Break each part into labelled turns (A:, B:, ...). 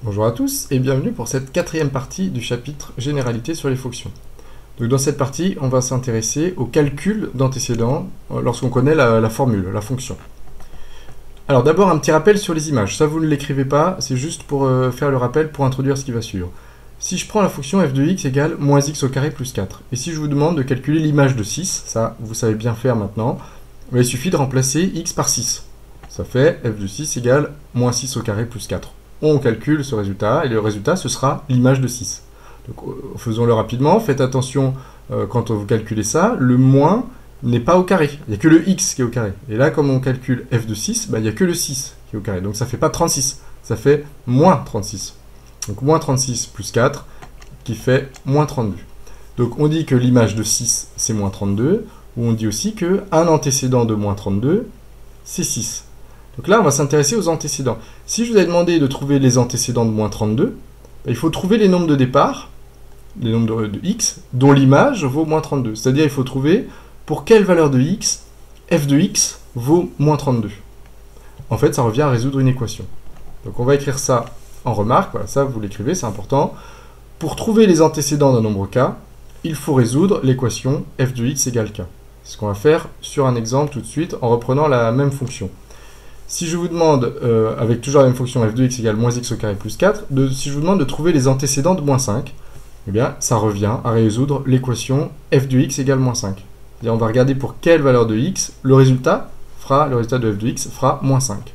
A: Bonjour à tous et bienvenue pour cette quatrième partie du chapitre Généralité sur les fonctions. Donc dans cette partie, on va s'intéresser au calcul d'antécédents lorsqu'on connaît la formule, la fonction. Alors d'abord un petit rappel sur les images, ça vous ne l'écrivez pas, c'est juste pour faire le rappel pour introduire ce qui va suivre. Si je prends la fonction f de x égale moins x au carré plus 4, et si je vous demande de calculer l'image de 6, ça vous savez bien faire maintenant, il suffit de remplacer x par 6. Ça fait f de 6 égale moins 6 au carré plus 4. On calcule ce résultat, et le résultat, ce sera l'image de 6. Donc, faisons-le rapidement, faites attention quand vous calculez ça, le moins n'est pas au carré, il n'y a que le x qui est au carré. Et là, comme on calcule f de 6, il n'y a que le 6 qui est au carré, donc ça ne fait pas 36, ça fait moins 36. Donc moins 36 plus 4, qui fait moins 32. Donc on dit que l'image de 6, c'est moins 32, ou on dit aussi qu'un antécédent de moins 32, c'est 6. Donc là, on va s'intéresser aux antécédents. Si je vous avais demandé de trouver les antécédents de moins 32, il faut trouver les nombres de départ, les nombres de x, dont l'image vaut moins 32. C'est-à-dire, il faut trouver pour quelle valeur de x, f de x vaut moins 32. En fait, ça revient à résoudre une équation. Donc on va écrire ça en remarque, voilà, ça vous l'écrivez, c'est important. Pour trouver les antécédents d'un nombre k, il faut résoudre l'équation f de x égale k. C'est ce qu'on va faire sur un exemple tout de suite en reprenant la même fonction. Si je vous demande, avec toujours la même fonction f de x égale moins x au carré plus 4, si je vous demande de trouver les antécédents de moins 5, eh bien, ça revient à résoudre l'équation f de x égale moins 5. C'est-à-dire, on va regarder pour quelle valeur de x, le résultat de f de x fera moins 5.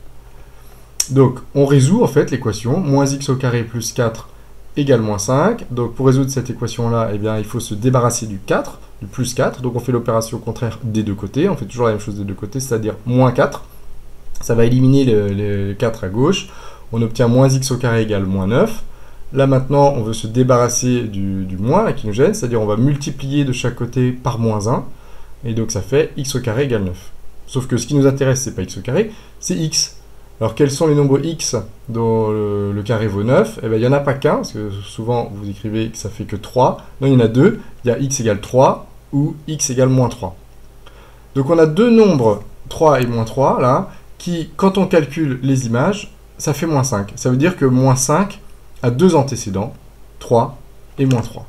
A: Donc, on résout en fait l'équation moins x au carré plus 4 égale moins 5. Donc, pour résoudre cette équation-là, eh bien, il faut se débarrasser du 4, du plus 4. Donc, on fait l'opération contraire des deux côtés. On fait toujours la même chose des deux côtés, c'est-à-dire moins 4. Ça va éliminer les 4 à gauche. On obtient moins x au carré égale moins 9. Là maintenant, on veut se débarrasser du moins là, qui nous gêne, c'est-à-dire on va multiplier de chaque côté par moins 1. Et donc ça fait x au carré égale 9. Sauf que ce qui nous intéresse, c'est pas x au carré, c'est x. Alors quels sont les nombres x dont le carré vaut 9? Eh bien, il n'y en a pas qu'un, parce que souvent vous écrivez que ça fait que 3. Non, il y en a deux. Il y a x égale 3 ou x égale moins 3. Donc on a deux nombres, 3 et moins 3, là, qui, quand on calcule les images, ça fait moins 5. Ça veut dire que moins 5 a deux antécédents, 3 et moins 3.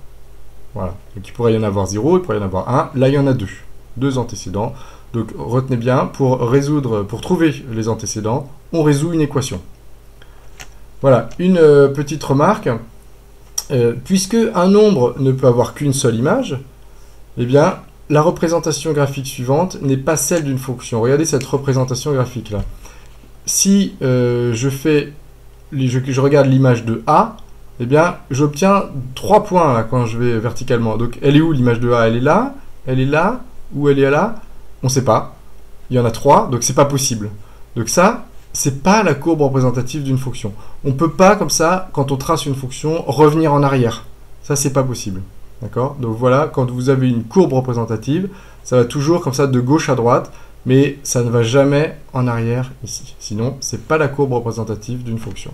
A: Voilà. Donc il pourrait y en avoir 0, il pourrait y en avoir 1. Là, il y en a deux. Deux antécédents. Donc retenez bien, pour trouver les antécédents, on résout une équation. Voilà, une petite remarque. Puisque un nombre ne peut avoir qu'une seule image, eh bien, la représentation graphique suivante n'est pas celle d'une fonction. Regardez cette représentation graphique là. Si je regarde l'image de A, eh bien, j'obtiens 3 points là, quand je vais verticalement. Donc, elle est où l'image de A? Elle est là, ou elle est là? On ne sait pas. Il y en a 3, donc c'est pas possible. Donc ça, c'est pas la courbe représentative d'une fonction. On ne peut pas, comme ça, quand on trace une fonction, revenir en arrière. Ça, c'est pas possible. D'accord? Donc voilà, quand vous avez une courbe représentative, ça va toujours comme ça de gauche à droite, mais ça ne va jamais en arrière ici. Sinon, ce n'est pas la courbe représentative d'une fonction.